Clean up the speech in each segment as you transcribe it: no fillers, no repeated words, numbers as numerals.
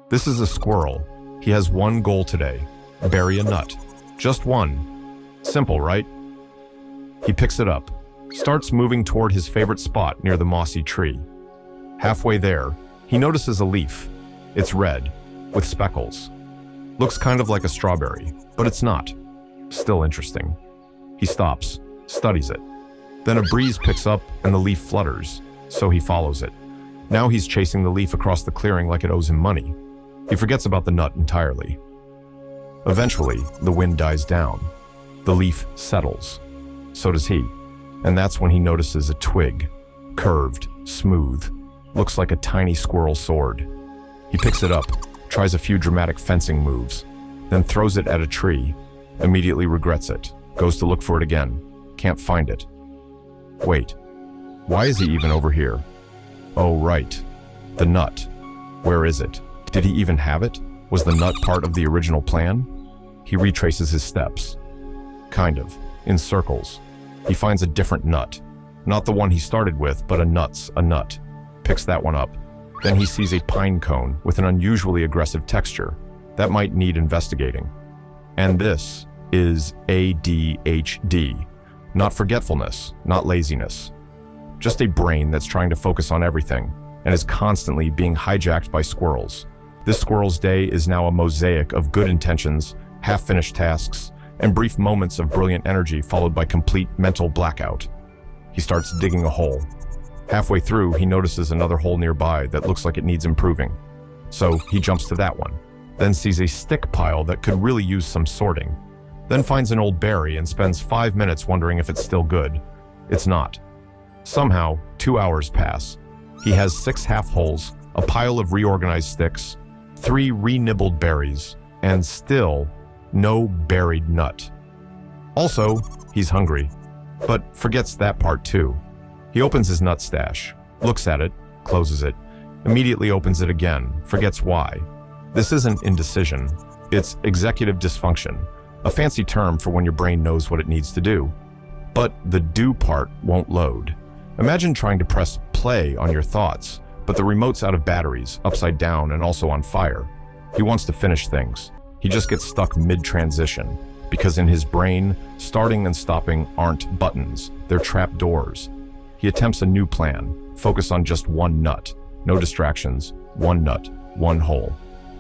This is a squirrel. He has one goal today: bury a nut. Just one. Simple, right? He picks it up, starts moving toward his favorite spot near the mossy tree. Halfway there, he notices a leaf. It's red, with speckles. Looks kind of like a strawberry, but it's not. Still interesting. He stops, studies it. Then a breeze picks up and the leaf flutters, so he follows it. Now he's chasing the leaf across the clearing like it owes him money. He forgets about the nut entirely. Eventually, the wind dies down. The leaf settles. So does he. And that's when he notices a twig, curved, smooth, looks like a tiny squirrel sword. He picks it up, tries a few dramatic fencing moves, then throws it at a tree, immediately regrets it, goes to look for it again, can't find it. Wait, why is he even over here? Oh, right, the nut. Where is it? Did he even have it? Was the nut part of the original plan? He retraces his steps. Kind of, in circles. He finds a different nut. Not the one he started with, but a nut. Picks that one up. Then he sees a pine cone with an unusually aggressive texture. That might need investigating. And this is ADHD. Not forgetfulness, not laziness. Just a brain that's trying to focus on everything and is constantly being hijacked by squirrels. This squirrel's day is now a mosaic of good intentions, half-finished tasks, and brief moments of brilliant energy followed by complete mental blackout. He starts digging a hole. Halfway through, he notices another hole nearby that looks like it needs improving. So he jumps to that one, then sees a stick pile that could really use some sorting, then finds an old berry and spends 5 minutes wondering if it's still good. It's not. Somehow, 2 hours pass. He has 6 half holes, a pile of reorganized sticks, 3 re-nibbled berries, and still no buried nut. Also, he's hungry, but forgets that part too. He opens his nut stash, looks at it, closes it, immediately opens it again, forgets why. This isn't indecision, it's executive dysfunction, a fancy term for when your brain knows what it needs to do. But the do part won't load. Imagine trying to press play on your thoughts, but the remote's out of batteries, upside down, and also on fire. He wants to finish things. He just gets stuck mid-transition, because in his brain, starting and stopping aren't buttons, they're trap doors. He attempts a new plan, focus on just one nut, no distractions, one nut, one hole.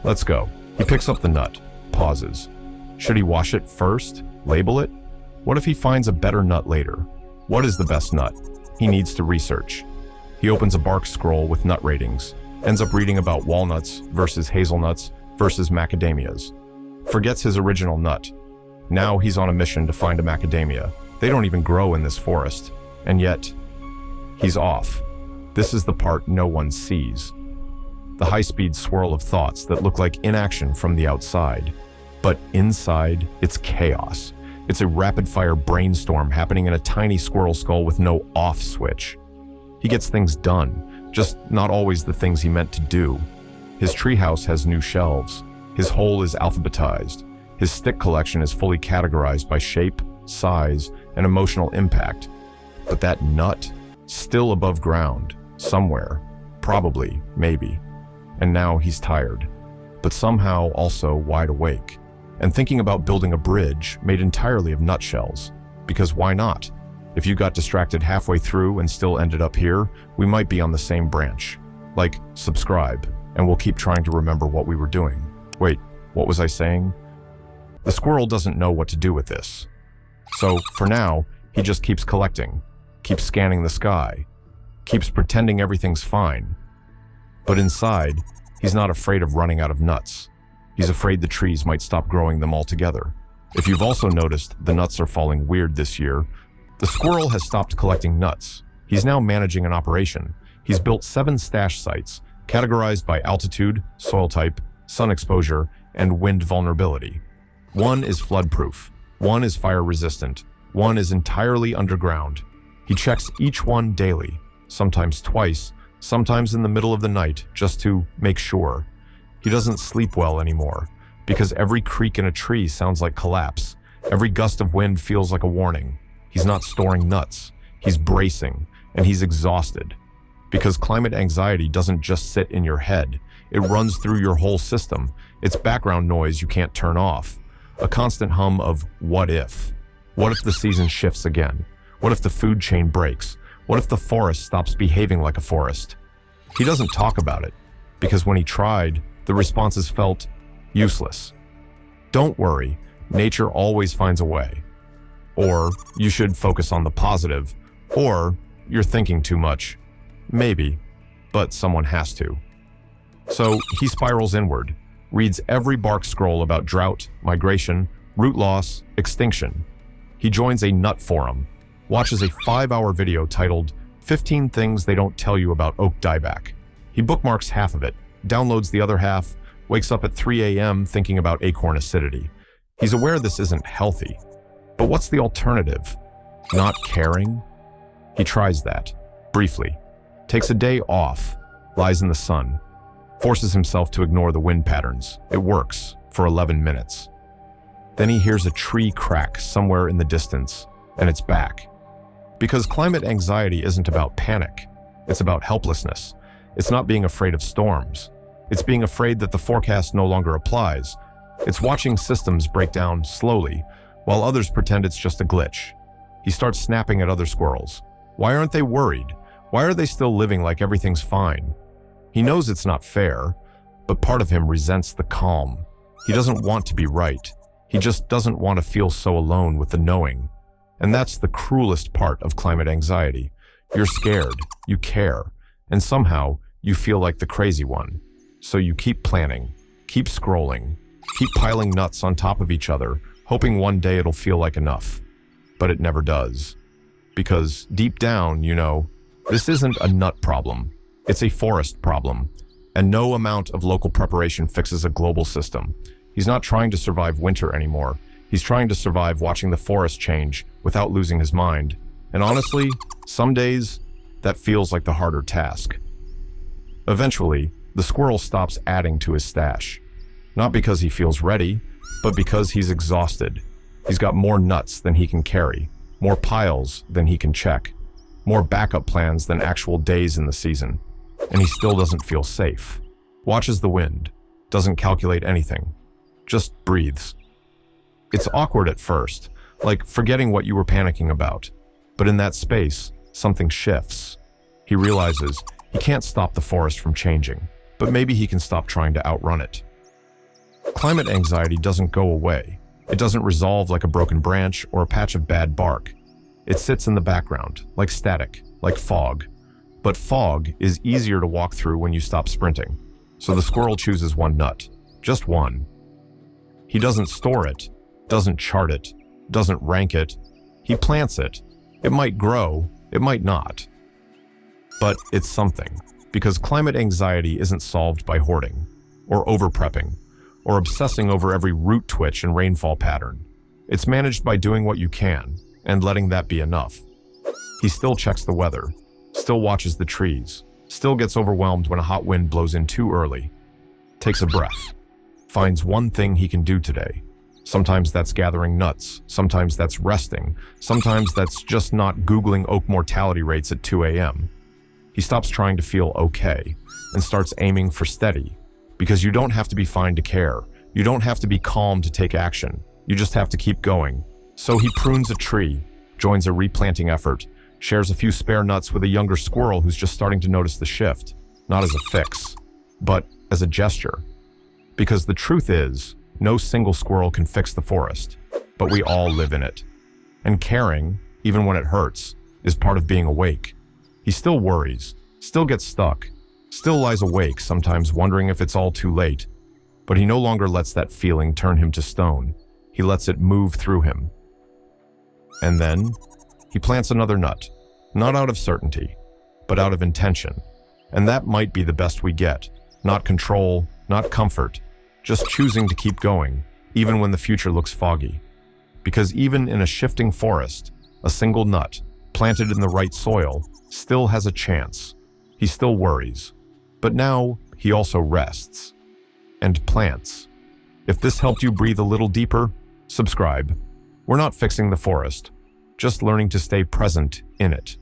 Let's go. He picks up the nut, pauses. Should he wash it first? Label it? What if he finds a better nut later? What is the best nut? He needs to research. He opens a bark scroll with nut ratings, ends up reading about walnuts versus hazelnuts versus macadamias. Forgets his original nut. Now he's on a mission to find a macadamia. They don't even grow in this forest. And yet, he's off. This is the part no one sees. The high-speed swirl of thoughts that look like inaction from the outside. But inside, it's chaos. It's a rapid-fire brainstorm happening in a tiny squirrel skull with no off switch. He gets things done, just not always the things he meant to do. His treehouse has new shelves. His hole is alphabetized. His stick collection is fully categorized by shape, size, and emotional impact. But that nut, still above ground, somewhere, probably, maybe. And now he's tired, but somehow also wide awake, and thinking about building a bridge made entirely of nutshells. Because why not? If you got distracted halfway through and still ended up here, we might be on the same branch. Like, subscribe, and we'll keep trying to remember what we were doing. Wait, what was I saying? The squirrel doesn't know what to do with this. So, for now, he just keeps collecting, keeps scanning the sky, keeps pretending everything's fine. But inside, he's not afraid of running out of nuts. He's afraid the trees might stop growing them altogether. If you've also noticed, the nuts are falling weird this year. The squirrel has stopped collecting nuts. He's now managing an operation. He's built 7 stash sites, categorized by altitude, soil type, sun exposure, and wind vulnerability. 1 is flood-proof, 1 is fire-resistant, 1 is entirely underground. He checks each one daily, sometimes twice, sometimes in the middle of the night, just to make sure. He doesn't sleep well anymore, because every creak in a tree sounds like collapse. Every gust of wind feels like a warning. He's not storing nuts. He's bracing, and he's exhausted. Because climate anxiety doesn't just sit in your head. It runs through your whole system. It's background noise you can't turn off. A constant hum of what if? What if the season shifts again? What if the food chain breaks? What if the forest stops behaving like a forest? He doesn't talk about it, because when he tried, the responses felt useless. Don't worry, nature always finds a way. Or you should focus on the positive. Or you're thinking too much. Maybe, but someone has to. So he spirals inward, reads every bark scroll about drought, migration, root loss, extinction. He joins a nut forum, watches a 5-hour video titled 15 Things They Don't Tell You About Oak Dieback. He bookmarks half of it, downloads the other half, wakes up at 3 a.m. thinking about acorn acidity. He's aware this isn't healthy. But what's the alternative? Not caring? He tries that, briefly, takes a day off, lies in the sun, forces himself to ignore the wind patterns. It works for 11 minutes. Then he hears a tree crack somewhere in the distance, and it's back. Because climate anxiety isn't about panic. It's about helplessness. It's not being afraid of storms. It's being afraid that the forecast no longer applies. It's watching systems break down slowly, while others pretend it's just a glitch. He starts snapping at other squirrels. Why aren't they worried? Why are they still living like everything's fine? He knows it's not fair, but part of him resents the calm. He doesn't want to be right. He just doesn't want to feel so alone with the knowing. And that's the cruelest part of climate anxiety. You're scared, you care, and somehow you feel like the crazy one. So you keep planning, keep scrolling, keep piling nuts on top of each other, hoping one day it'll feel like enough. But it never does. Because deep down, you know, this isn't a nut problem. It's a forest problem. And no amount of local preparation fixes a global system. He's not trying to survive winter anymore. He's trying to survive watching the forest change without losing his mind. And honestly, some days, that feels like the harder task. Eventually, the squirrel stops adding to his stash. Not because he feels ready, but because he's exhausted. He's got more nuts than he can carry, more piles than he can check, more backup plans than actual days in the season. And he still doesn't feel safe. Watches the wind, doesn't calculate anything, just breathes. It's awkward at first, like forgetting what you were panicking about. But in that space, something shifts. He realizes he can't stop the forest from changing, but maybe he can stop trying to outrun it. Climate anxiety doesn't go away. It doesn't resolve like a broken branch or a patch of bad bark. It sits in the background, like static, like fog. But fog is easier to walk through when you stop sprinting. So the squirrel chooses one nut, just one. He doesn't store it, doesn't chart it, doesn't rank it. He plants it. It might grow, it might not. But it's something, because climate anxiety isn't solved by hoarding, or over-prepping, or obsessing over every root twitch and rainfall pattern. It's managed by doing what you can, and letting that be enough. He still checks the weather, still watches the trees, still gets overwhelmed when a hot wind blows in too early. Takes a breath, finds one thing he can do today. Sometimes that's gathering nuts, sometimes that's resting, sometimes that's just not Googling oak mortality rates at 2 a.m. He stops trying to feel okay and starts aiming for steady, because you don't have to be fine to care. You don't have to be calm to take action. You just have to keep going. So he prunes a tree, joins a replanting effort, shares a few spare nuts with a younger squirrel who's just starting to notice the shift, not as a fix, but as a gesture. Because the truth is, no single squirrel can fix the forest, but we all live in it. And caring, even when it hurts, is part of being awake. He still worries, still gets stuck, still lies awake, sometimes wondering if it's all too late, but he no longer lets that feeling turn him to stone. He lets it move through him. And then, he plants another nut, not out of certainty, but out of intention. And that might be the best we get. Not control, not comfort, just choosing to keep going, even when the future looks foggy. Because even in a shifting forest, a single nut, planted in the right soil, still has a chance. He still worries. But now, he also rests. And plants. If this helped you breathe a little deeper, subscribe. We're not fixing the forest, just learning to stay present in it.